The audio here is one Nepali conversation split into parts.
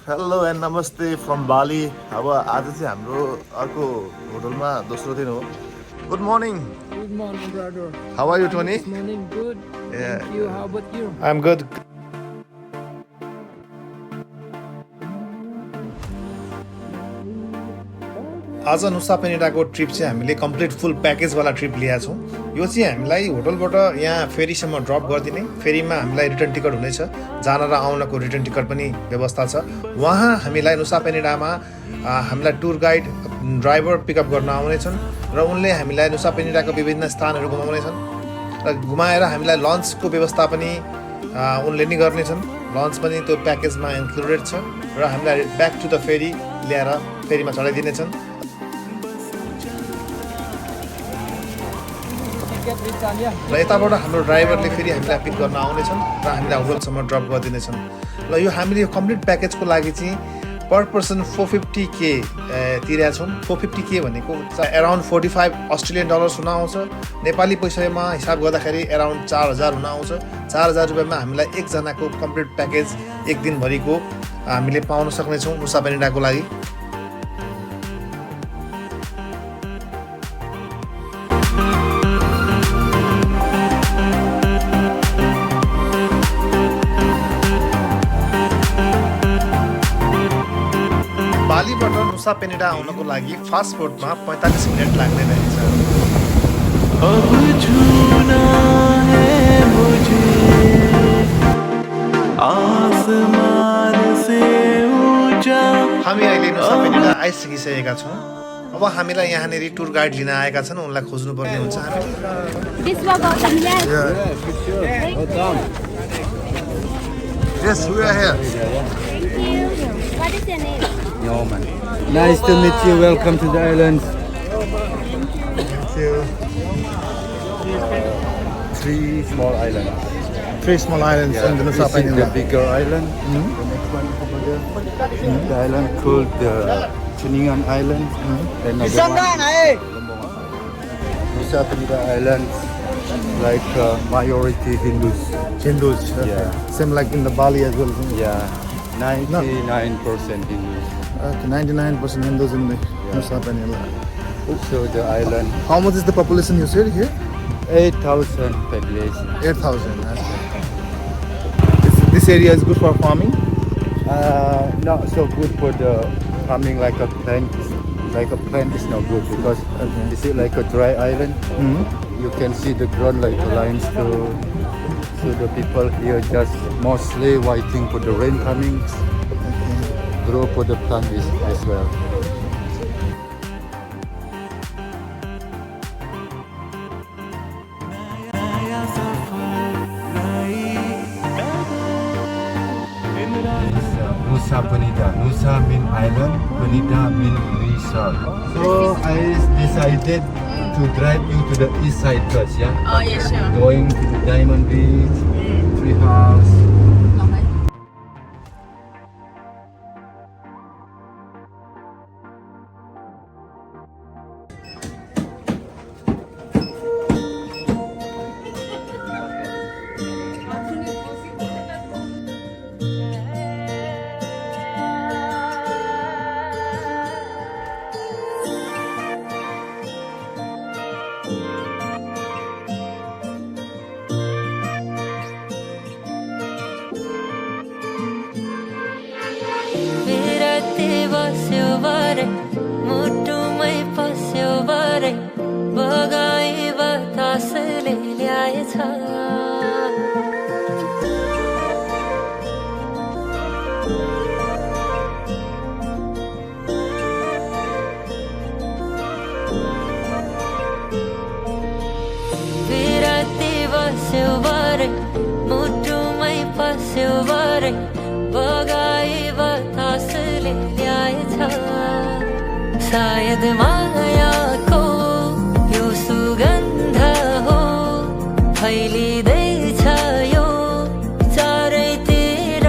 हेलो एन्ड नमस्ते फ्रम बाली। अब आज चाहिँ हाम्रो अर्को होटलमा दोस्रो दिन हो। Good morning. Good morning, brother. How are you Tony? This morning, good. Yeah. Thank you. How about you? I am good. आज नुसा पेनिडाको ट्रिप चाहिँ हामीले कम्प्लिट फुल प्याकेजवाला ट्रिप लिएका छौँ। यो चाहिँ हामीलाई होटलबाट यहाँ फेरीसम्म ड्रप गरिदिने, फेरीमा हामीलाई रिटर्न टिकट हुनेछ, जान र आउनको रिटर्न टिकट पनि व्यवस्था छ। वहाँ हामीलाई नुसा पेनिडामा हामीलाई टुर गाइड ड्राइभर पिकअप गर्न आउनेछन् र उनले हामीलाई नुसा पेनिडाको विभिन्न स्थानहरू घुमाउनेछन् र घुमाएर हामीलाई लन्चको व्यवस्था पनि उनले नै गर्नेछन्। लन्च पनि त्यो प्याकेजमा इन्क्लुडेड छ र हामीलाई ब्याक टु द फेरी ल्याएर फेरीमा चढाइदिनेछन्। र यताबाट हाम्रो ड्राइभरले फेरि हामीलाई पिक गर्न आउनेछन् र हामीलाई होटलसम्म ड्रप गरिदिनेछन्। ल यो हामीले यो कम्प्लिट प्याकेजको लागि चाहिँ पर पर्सन 450K तिरेका छौँ। 450K भनेको एराउन्ड 45 अस्ट्रेलियन डलर्स हुन आउँछ। नेपाली पैसामा हिसाब गर्दाखेरि एराउन्ड 4000 हुन आउँछ। 4000 रुपियाँमा हामीलाई एकजनाको कम्प्लिट प्याकेज एक दिनभरिको हामीले पाउन सक्नेछौँ नुसा पेनिडाको लागि। बालीबाट नुसा पेनिडा आउनको लागि फास्ट बोटमा 45 मिनट लाग्ने रहेछ। हामी अहिले नुसा पेनिडा आइसकिसकेका छौँ। अब हामीलाई यहाँनिर टुर गाइड लिन आएका छन्, उनलाई खोज्नुपर्ने हुन्छ। Yes, we are here. Thank you. What is your name? Norman. Nice to meet you. Welcome to the islands. Thank you. Three small islands. 3 small islands in the Nusa This is the Penida. bigger island. The next one over there. The island called the Kelingking Island. Another one. Lembongan. Nusa Penida Islands, like majority Hindus. Hindus. Yeah. Same like in the Bali as well. Yeah, 99% Hindus. Okay, 99% Hindus in the Nusa Penida. So the island, How much is the population you said here? 8,000 population. 8,000. Okay. This area is good for farming. Not so good for the farming like a plant. Like a plant is not good because this is like a dry island. You can see the ground like a limestone. So the people here just mostly waiting for the rain coming. Grow for the plant as well. Nusa Penida. Nusa mean island, Penida mean resort. So I decided to drive you to the east side first, yeah? Oh, yeah, sure. Going to the Diamond Beach, Tree House. शायद माया को यो सुगन्ध हो फैलिँदैछ यो चारैतिर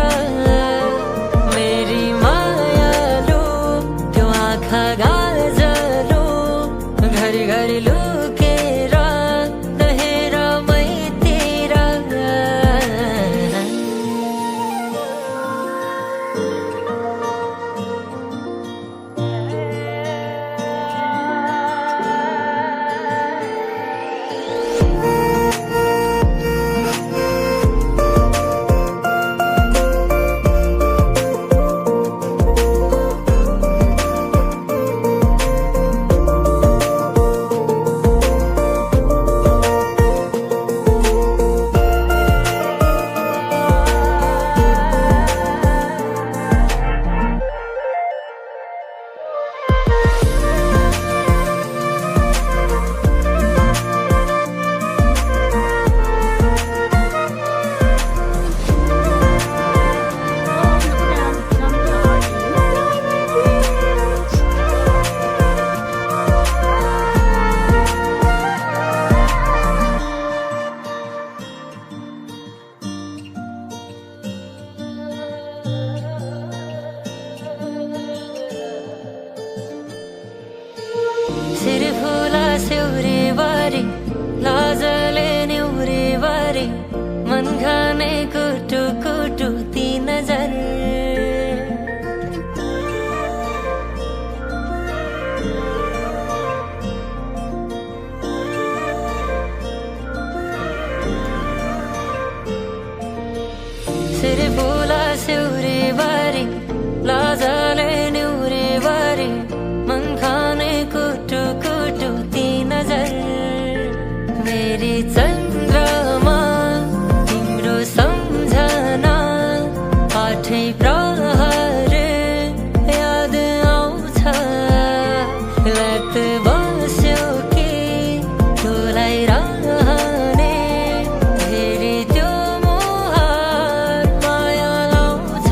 मेरी मायालु त्यो आँखा गाजलो घरि घरि लुकेर नहेर मैतिर आठै प्रहर याद आउँछ लत बस्यो कि डोलाइरहने फेरि त्यो मुहार माया लाउँछ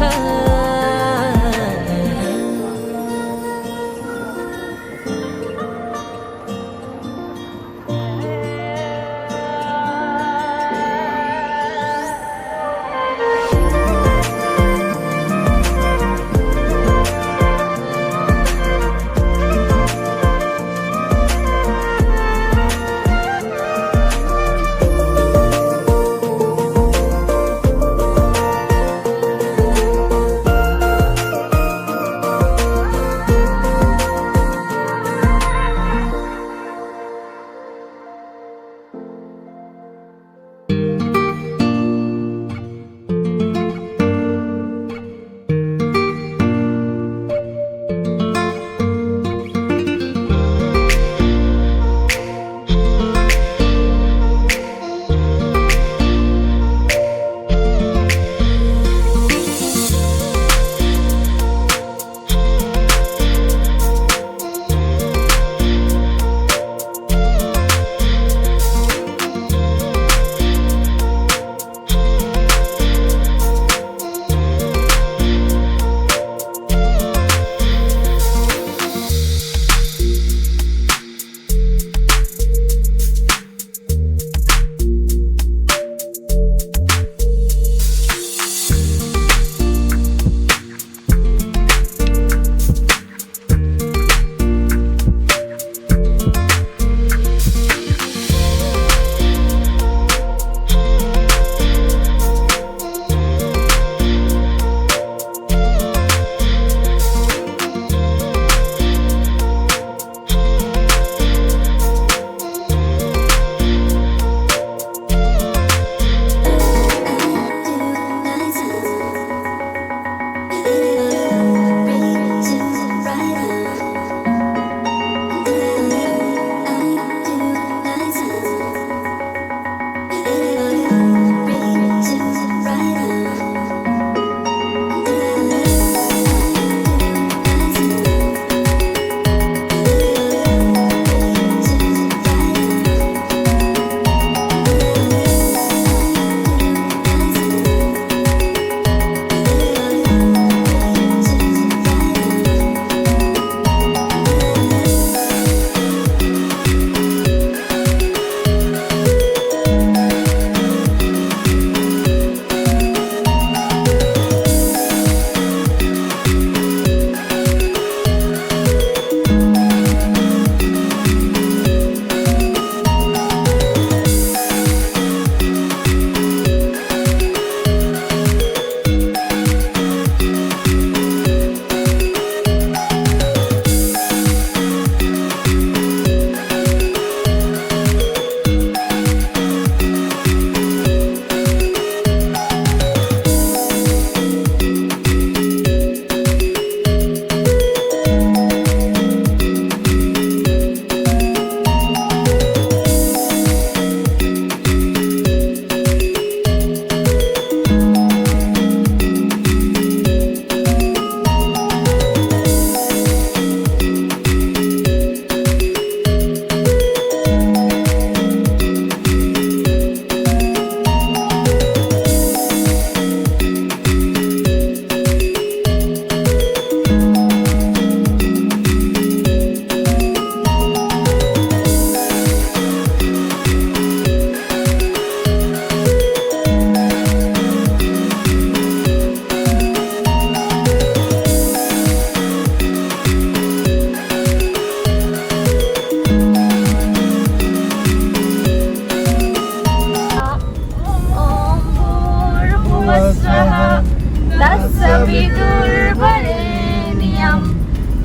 विदुर्वरेण्यं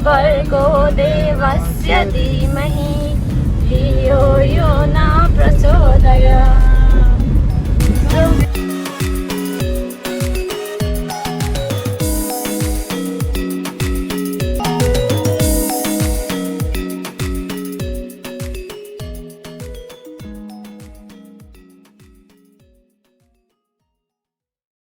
भर्गो देवस्य धीमहि धियो यो न प्रचोदयात्